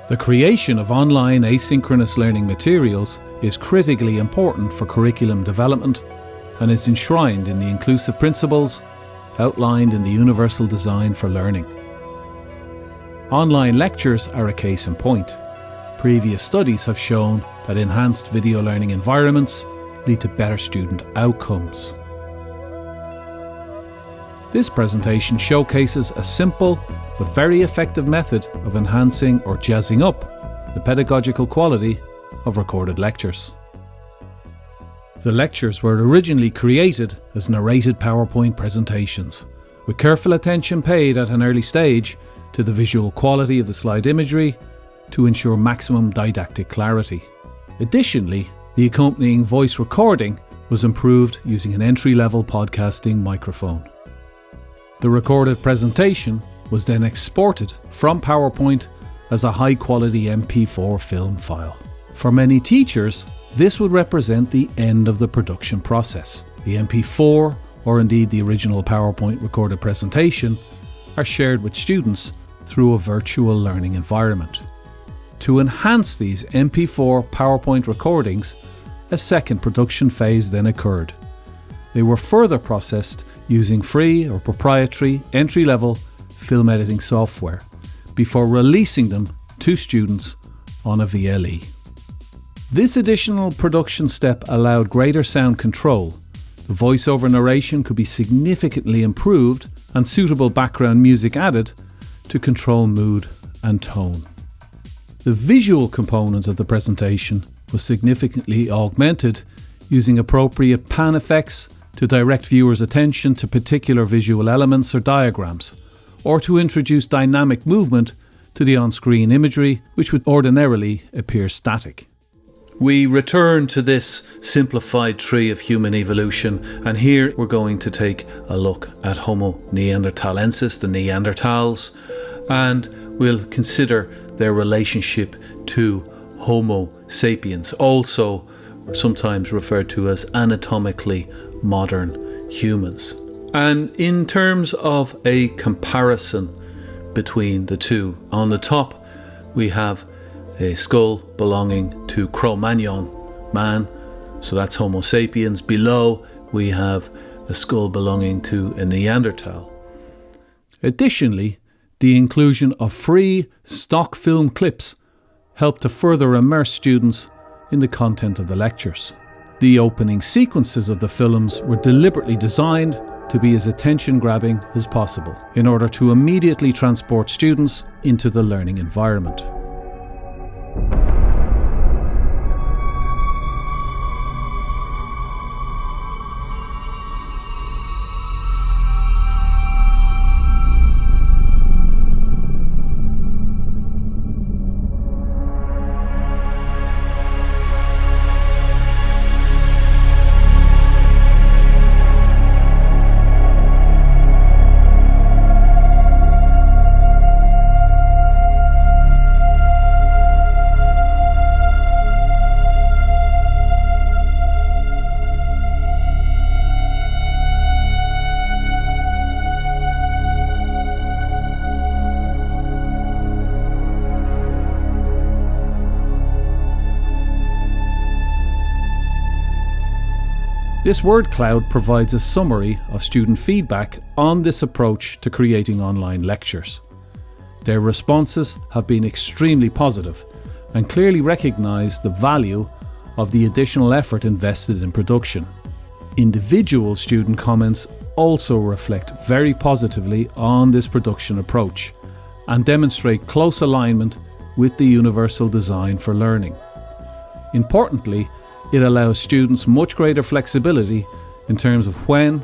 The creation of online asynchronous learning materials is critically important for curriculum development and is enshrined in the inclusive principles outlined in the Universal Design for Learning. Online lectures are a case in point. Previous studies have shown that enhanced video learning environments lead to better student outcomes. This presentation showcases a simple but very effective method of enhancing or jazzing up the pedagogical quality of recorded lectures. The lectures were originally created as narrated PowerPoint presentations, with careful attention paid at an early stage to the visual quality of the slide imagery to ensure maximum didactic clarity. Additionally, the accompanying voice recording was improved using an entry-level podcasting microphone. The recorded presentation was then exported from PowerPoint as a high-quality MP4 film file. For many teachers, this would represent the end of the production process. The MP4, or indeed the original PowerPoint recorded presentation, are shared with students through a virtual learning environment. To enhance these MP4 PowerPoint recordings, a second production phase then occurred. They were further processed using free or proprietary entry-level film editing software before releasing them to students on a VLE. This additional production step allowed greater sound control. The voiceover narration could be significantly improved and suitable background music added to control mood and tone. The visual component of the presentation was significantly augmented using appropriate pan effects to direct viewers' attention to particular visual elements or diagrams, or to introduce dynamic movement to the on-screen imagery, which would ordinarily appear static. We return to this simplified tree of human evolution, and here we're going to take a look at Homo neanderthalensis, the Neanderthals, and we'll consider their relationship to Homo sapiens, also sometimes referred to as anatomically modern humans. And in terms of a comparison between the two, on the top we have a skull belonging to Cro-Magnon man, so that's Homo sapiens. Below we have a skull belonging to a Neanderthal. Additionally, the inclusion of free stock film clips helped to further immerse students in the content of the lectures. The opening sequences of the films were deliberately designed to be as attention-grabbing as possible in order to immediately transport students into the learning environment. This word cloud provides a summary of student feedback on this approach to creating online lectures. Their responses have been extremely positive and clearly recognise the value of the additional effort invested in production. Individual student comments also reflect very positively on this production approach and demonstrate close alignment with the Universal Design for Learning. Importantly, it allows students much greater flexibility in terms of when,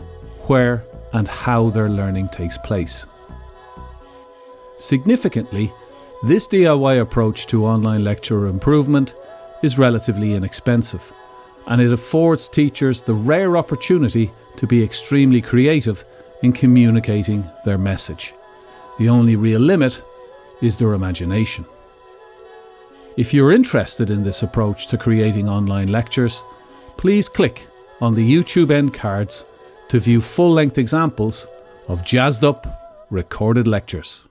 where, and how their learning takes place. Significantly, this DIY approach to online lecture improvement is relatively inexpensive, and it affords teachers the rare opportunity to be extremely creative in communicating their message. The only real limit is their imagination. If you're interested in this approach to creating online lectures, please click on the YouTube end cards to view full-length examples of jazzed up recorded lectures.